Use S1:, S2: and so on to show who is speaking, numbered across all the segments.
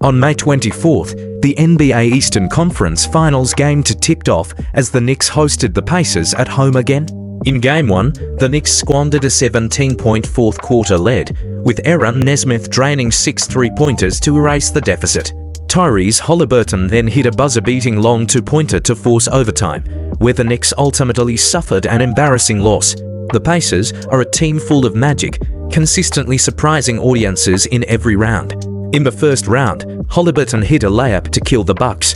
S1: On May 24th, the NBA Eastern Conference Finals game tipped off as the Knicks hosted the Pacers at home again. In Game 1, the Knicks squandered a 17-point fourth quarter lead, with Aaron Nesmith draining 6 three-pointers to erase the deficit. Tyrese Haliburton then hit a buzzer-beating long two-pointer to force overtime, where the Knicks ultimately suffered an embarrassing loss. The Pacers are a team full of magic, consistently surprising audiences in every round. In the first round, Haliburton hit a layup to kill the Bucks.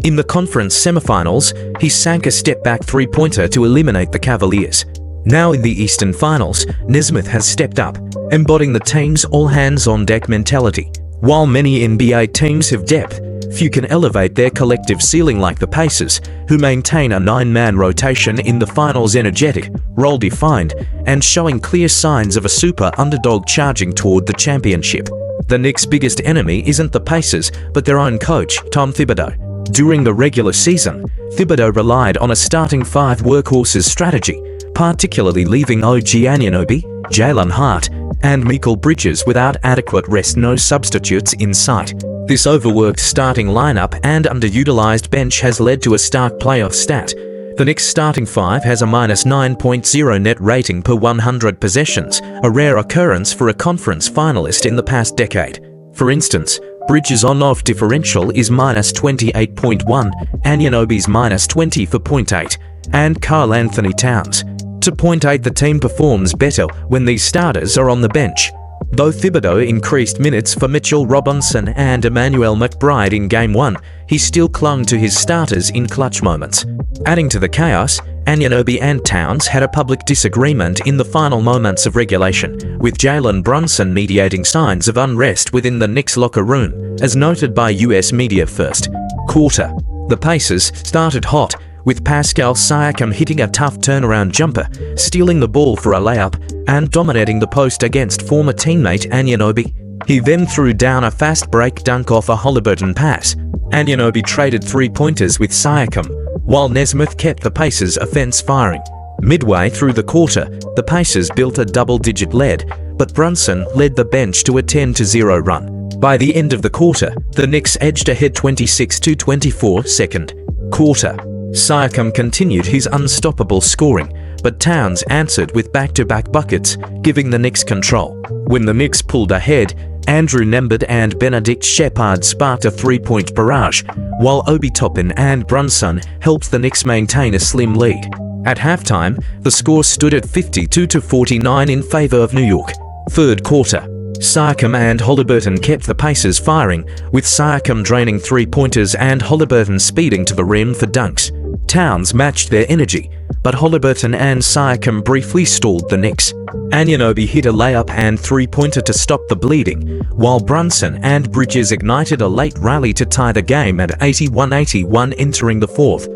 S1: In the conference semifinals, he sank a step-back three-pointer to eliminate the Cavaliers. Now in the Eastern Finals, Nesmith has stepped up, embodying the team's all-hands-on-deck mentality. While many NBA teams have depth, few can elevate their collective ceiling like the Pacers, who maintain a 9-man rotation in the finals, energetic, role-defined, and showing clear signs of a super underdog charging toward the championship. The Knicks' biggest enemy isn't the Pacers, but their own coach, Tom Thibodeau. During the regular season, Thibodeau relied on a starting 5 workhorses strategy, particularly leaving OG Anunoby, Jalen Hart, and Mikal Bridges without adequate rest, no substitutes in sight. This overworked starting lineup and underutilized bench has led to a stark playoff stat. The Knicks' starting 5 has a -9.0 net rating per 100 possessions, a rare occurrence for a conference finalist in the past decade. For instance, Bridges' on-off differential is -28.1, Anunoby's -20 for .8, and Karl Anthony Towns' to .8. The team performs better when these starters are on the bench. Though Thibodeau increased minutes for Mitchell Robinson and Emmanuel McBride in Game 1, he still clung to his starters in clutch moments. Adding to the chaos, Anunoby and Towns had a public disagreement in the final moments of regulation, with Jalen Brunson mediating signs of unrest within the Knicks locker room, as noted by US media. First quarter, the Pacers started hot, with Pascal Siakam hitting a tough turnaround jumper, stealing the ball for a layup, and dominating the post against former teammate Anunoby. He then threw down a fast break dunk off a Haliburton pass. Anunoby traded three-pointers with Siakam, while Nesmith kept the Pacers' offense firing. Midway through the quarter, the Pacers built a double-digit lead, but Brunson led the bench to a 10-0 run. By the end of the quarter, the Knicks edged ahead 26-24. Second quarter, Siakam continued his unstoppable scoring, but Towns answered with back-to-back buckets, giving the Knicks control. When the Knicks pulled ahead, Andrew Nembhard and Benedict Shepard sparked a three-point barrage, while Obi Toppin and Brunson helped the Knicks maintain a slim lead. At halftime, the score stood at 52-49 in favor of New York. Third quarter, Siakam and Haliburton kept the Pacers firing, with Siakam draining three-pointers and Haliburton speeding to the rim for dunks. Towns matched their energy, but Haliburton and Siakam briefly stalled the Knicks. Anunoby hit a layup and three-pointer to stop the bleeding, while Brunson and Bridges ignited a late rally to tie the game at 81-81 entering the fourth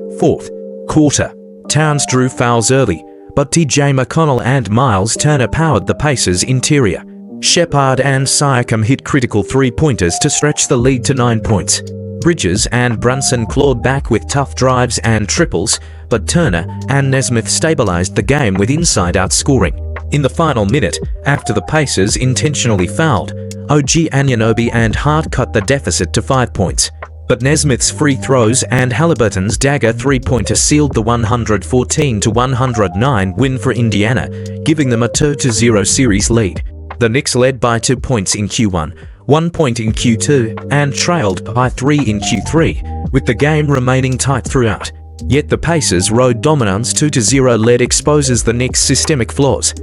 S1: quarter. Towns drew fouls early, but TJ McConnell and Miles Turner powered the Pacers' interior. Shepard and Siakam hit critical three-pointers to stretch the lead to 9 points. Bridges and Brunson clawed back with tough drives and triples, but Turner and Nesmith stabilized the game with inside-out scoring. In the final minute, after the Pacers intentionally fouled, OG Anunoby and Hart cut the deficit to 5 points. But Nesmith's free throws and Haliburton's dagger three-pointer sealed the 114-109 win for Indiana, giving them a 2-0 series lead. The Knicks led by 2 points in Q1, 1 point in Q2, and trailed by 3 in Q3, with the game remaining tight throughout. Yet the Pacers' road dominance 2-0 lead exposes the Knicks' systemic flaws.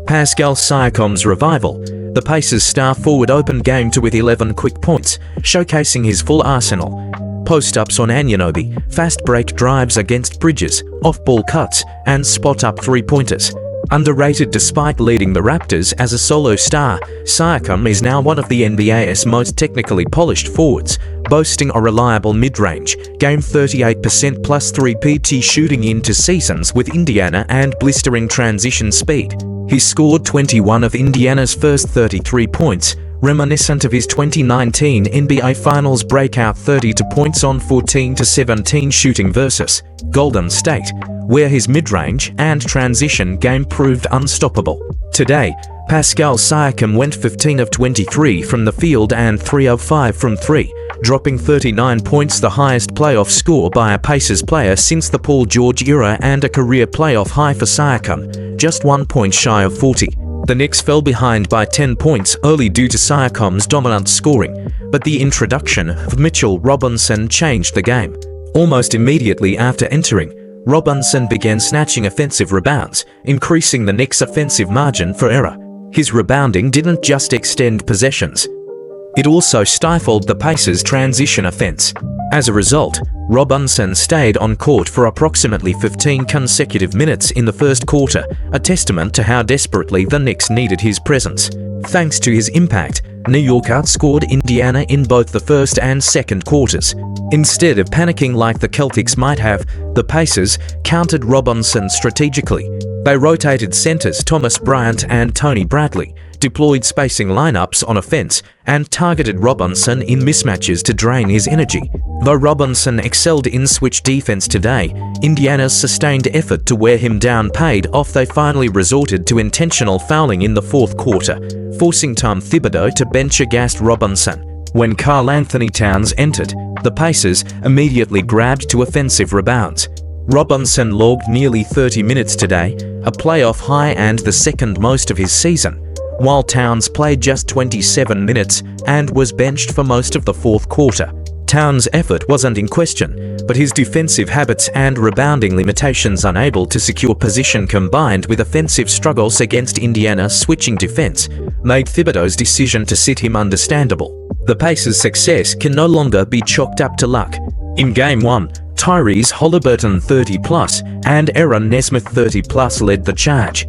S1: Pascal Siakam's revival, the Pacers' star forward opened game 2 with 11 quick points, showcasing his full arsenal. Post-ups on Anunoby, fast break drives against Bridges, off-ball cuts, and spot-up three-pointers. Underrated despite leading the Raptors as a solo star, Siakam is now one of the NBA's most technically polished forwards, boasting a reliable mid-range, game 38% plus 3 PT shooting into seasons with Indiana and blistering transition speed. He scored 21 of Indiana's first 33 points, reminiscent of his 2019 NBA Finals breakout 32 points on 14-17 shooting versus Golden State, where his mid-range and transition game proved unstoppable. Today, Pascal Siakam went 15 of 23 from the field and 3 of 5 from 3, dropping 39 points, the highest playoff score by a Pacers player since the Paul George era and a career playoff high for Siakam, just 1 point shy of 40. The Knicks fell behind by 10 points early due to Siakam's dominant scoring, but the introduction of Mitchell Robinson changed the game. Almost immediately after entering, Robinson began snatching offensive rebounds, increasing the Knicks' offensive margin for error. His rebounding didn't just extend possessions. It also stifled the Pacers' transition offense. As a result, Robinson stayed on court for approximately 15 consecutive minutes in the first quarter, a testament to how desperately the Knicks needed his presence. Thanks to his impact, New York outscored Indiana in both the first and second quarters. Instead of panicking like the Celtics might have, the Pacers countered Robinson strategically. They rotated centers Thomas Bryant and Tony Bradley, deployed spacing lineups on offense, and targeted Robinson in mismatches to drain his energy. Though Robinson excelled in switch defense today, Indiana's sustained effort to wear him down paid off. They finally resorted to intentional fouling in the fourth quarter, forcing Tom Thibodeau to bench a gassed Robinson. When Karl Anthony Towns entered, the Pacers immediately grabbed to offensive rebounds. Robinson logged nearly 30 minutes today, a playoff high and the second most of his season, while Towns played just 27 minutes and was benched for most of the fourth quarter. Towns' effort wasn't in question, but his defensive habits and rebounding limitations, unable to secure position combined with offensive struggles against Indiana's switching defense, made Thibodeau's decision to sit him understandable. The Pacers' success can no longer be chalked up to luck. In Game 1, Tyrese Haliburton 30+ and Aaron Nesmith 30+ led the charge.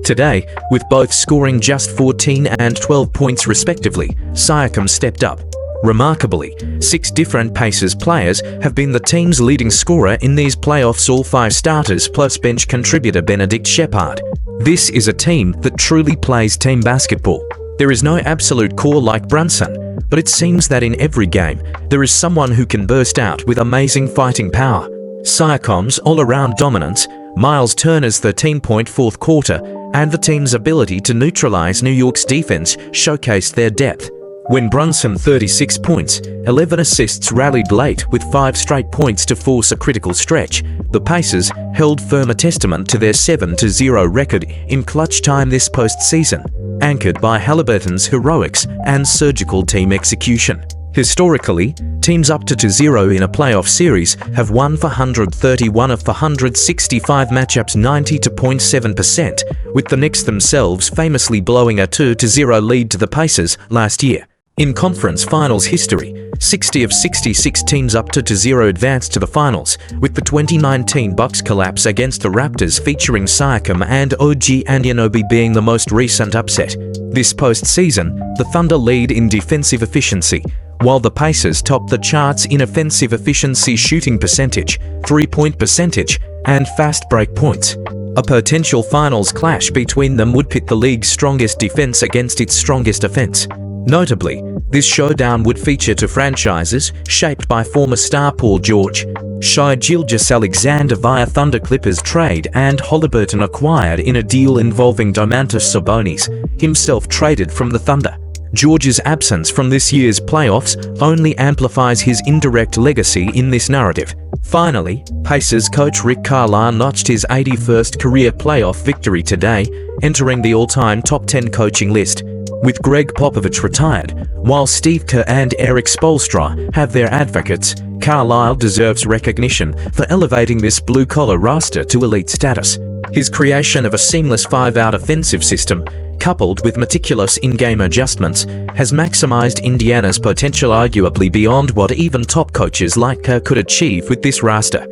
S1: Today, with both scoring just 14 and 12 points respectively, Siakam stepped up. Remarkably, 6 different Pacers players have been the team's leading scorer in these playoffs, all 5 starters plus bench contributor Benedict Shepard. This is a team that truly plays team basketball. There is no absolute core like Brunson, but it seems that in every game, there is someone who can burst out with amazing fighting power. Siakam's all-around dominance, Miles Turner's 13-point fourth quarter, and the team's ability to neutralize New York's defense showcased their depth. When Brunson 36 points, 11 assists rallied late with 5 straight points to force a critical stretch, the Pacers held firm, a testament to their 7-0 record in clutch time this postseason, anchored by Haliburton's heroics and surgical team execution. Historically, teams up to 2-0 in a playoff series have won for 131 of the 165 matchups, 90.7%, with the Knicks themselves famously blowing a 2-0 lead to the Pacers last year. In conference finals history, 60 of 66 teams up to 2-0 advanced to the finals, with the 2019 Bucks collapse against the Raptors featuring Siakam and OG Anunoby being the most recent upset. This postseason, the Thunder lead in defensive efficiency, while the Pacers top the charts in offensive efficiency, shooting percentage, three-point percentage, and fast break points. A potential finals clash between them would pit the league's strongest defense against its strongest offense. Notably, this showdown would feature 2 franchises shaped by former star Paul George, Shai Gilgeous-Alexander via Thunder Clippers trade, and Haliburton acquired in a deal involving Domantas Sabonis, himself traded from the Thunder. George's absence from this year's playoffs only amplifies his indirect legacy in this narrative. Finally, Pacers coach Rick Carlisle notched his 81st career playoff victory today, entering the all-time top 10 coaching list. With Greg Popovich retired, while Steve Kerr and Eric Spoelstra have their advocates, Carlisle deserves recognition for elevating this blue-collar roster to elite status. His creation of a seamless 5-out offensive system, coupled with meticulous in-game adjustments, has maximized Indiana's potential arguably beyond what even top coaches like Kerr could achieve with this roster.